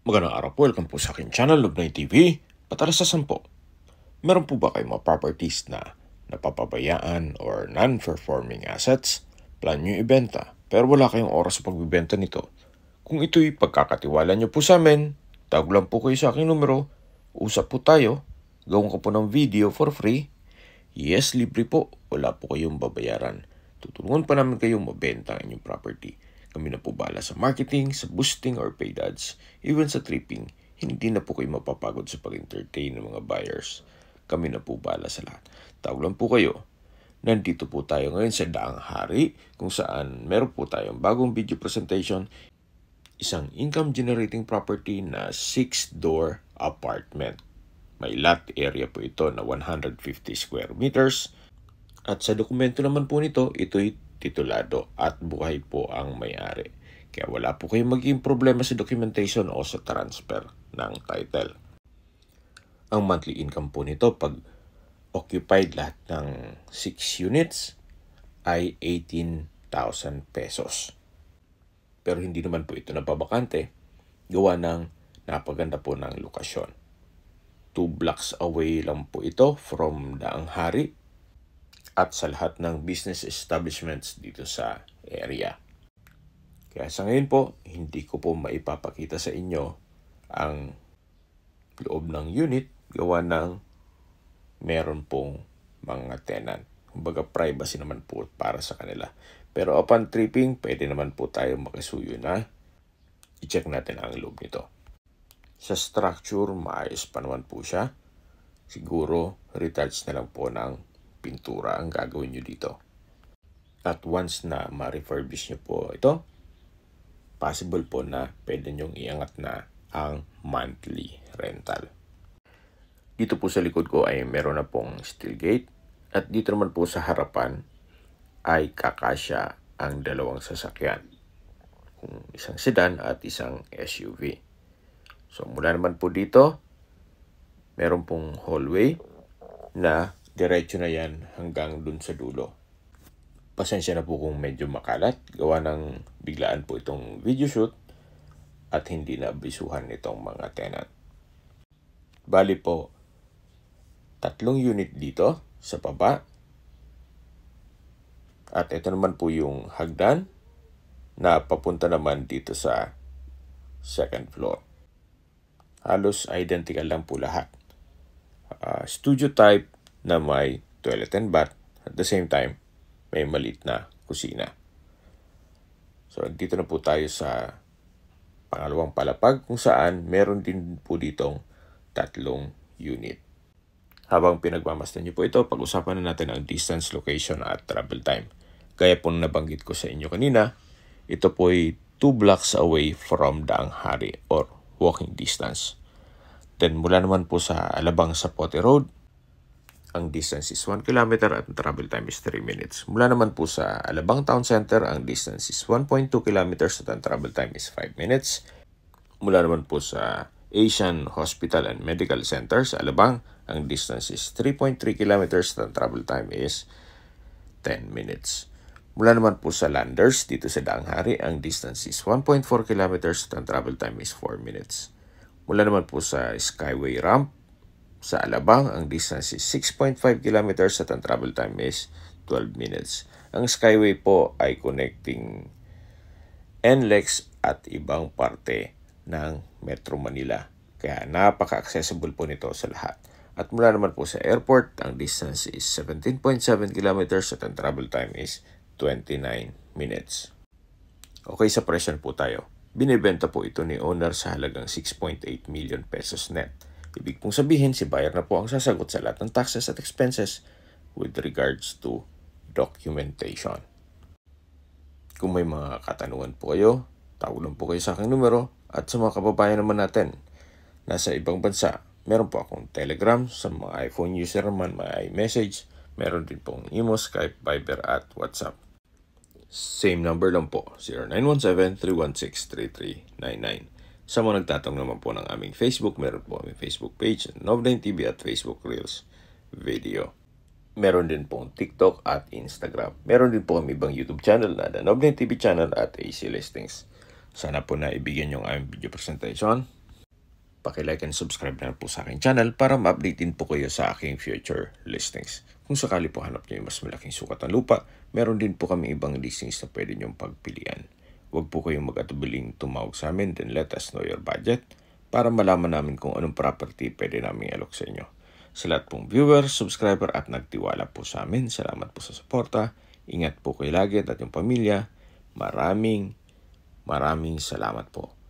Magandang araw po, welcome po sa aking channel, Lubnoy TV. Para sa 10. Meron po ba kayong mga properties na napapabayaan or non-performing assets? Plan nyo ibenta, pero wala kayong oras sa pagbibenta nito. Kung ito'y pagkakatiwala nyo po sa amin, tawag lang po kayo sa aking numero, usap po tayo, gawin ko po ng video for free. Yes, libre po, wala po kayong babayaran. Tutulungan pa namin kayong mabenta ang inyong property. Kami na po bahala sa marketing, sa boosting or paid ads, even sa tripping. Hindi na po kayo mapapagod sa pag-entertain ng mga buyers. Kami na po bahala sa lahat. Tawag lang po kayo. Nandito po tayo ngayon sa Daang Hari, kung saan meron po tayong bagong video presentation. Isang income generating property na 6-door apartment. May lot area po ito na 150 square meters. At sa dokumento naman po nito, ito'y titulado at buhay po ang may-ari. Kaya wala po kayong magiging problema sa documentation o sa transfer ng title. Ang monthly income po nito pag occupied lahat ng 6 units ay 18,000 pesos. Pero hindi naman po ito napabakante, gawa ng napaganda po ng lokasyon. 2 blocks away lang po ito from Daang Hari at sa lahat ng business establishments dito sa area. Kaya sa ngayon po, hindi ko po maipapakita sa inyo ang loob ng unit gawa ng meron pong mga tenant. Kumbaga privacy naman po para sa kanila. Pero upon tripping, pwede naman po tayo makisuyo na i-check natin ang loob nito. Sa structure, maayos pa naman po siya. Siguro, retouch na lang po ng pintura ang gagawin nyo dito. At once na ma-refurbish nyo po ito, possible po na pwede nyong iangat na ang monthly rental. Dito po sa likod ko ay meron na pong steel gate at dito naman po sa harapan ay kakasya ang dalawang sasakyan. Isang sedan at isang SUV. So mula naman po dito, meron pong hallway na diretso na yan hanggang dun sa dulo. Pasensya na po kung medyo makalat. Gawa ng biglaan po itong video shoot at hindi na abisuhan nitong mga tenant. Bali po, 3 unit dito sa baba. At ito naman po yung hagdan na papunta naman dito sa second floor. Halos identical lang po lahat. Studio type na may toilet and bath. At the same time, may maliit na kusina. So, dito na po tayo sa pangalawang palapag kung saan meron din po ditong 3 unit. Habang pinagmamasdan niyo po ito, pag-usapan na natin ang distance, location at travel time. Gaya po nabanggit ko sa inyo kanina, ito po ay 2 blocks away from Daang Hari or walking distance. Then mula naman po sa Alabang Zapote Road, ang distance is 1 kilometer at ang travel time is 3 minutes. Mula naman po sa Alabang Town Center, ang distance is 1.2 kilometers at ang travel time is 5 minutes. Mula naman po sa Asian Hospital and Medical Center sa Alabang, ang distance is 3.3 kilometers at ang travel time is 10 minutes. Mula naman po sa Landers dito sa Daang Hari, ang distance is 1.4 kilometers at ang travel time is 4 minutes. Mula naman po sa Skyway Ramp sa Alabang, ang distance is 6.5 kilometers at ang travel time is 12 minutes. Ang Skyway po ay connecting NLEX at ibang parte ng Metro Manila. Kaya napaka-accessible po nito sa lahat. At mula naman po sa airport, ang distance is 17.7 kilometers at ang travel time is 29 minutes. Okay, sa presyo po tayo. Binibenta po ito ni owner sa halagang 6.8 million pesos net. Ibig pong sabihin, si buyer na po ang sasagot sa lahat ng taxes at expenses with regards to documentation. Kung may mga katanungan po kayo, tawag lang po kayo sa aking numero. At sa mga kababayan naman natin, nasa ibang bansa, meron po akong Telegram. Sa mga iPhone user naman, may iMessage. Meron din pong Imo, Skype, Viber at WhatsApp. Same number lang po, 0917-316-3399. Sa mga nagtatanong naman po ng aming Facebook, meron po aming Facebook page, Nob9 TV at Facebook Reels video. Meron din pong TikTok at Instagram. Meron din po kami ibang YouTube channel na The Nob9 TV channel at AC Listings. Sana po na ibigyan yung aming video presentation. Paki-like and subscribe na po sa aking channel para ma-update din po kayo sa aking future listings. Kung sakali po hanap niyo yung mas malaking sukat ng lupa, meron din po kami ibang listings na pwede niyong pagpilian. Huwag po kayong mag-atubiling tumawag sa amin, then let us know your budget para malaman namin kung anong property pwede namin i-alok sa inyo. Sa lahat pong viewer, subscriber at nagtiwala po sa amin, salamat po sa suporta. Ingat po kayo lagi at yung pamilya. Maraming salamat po.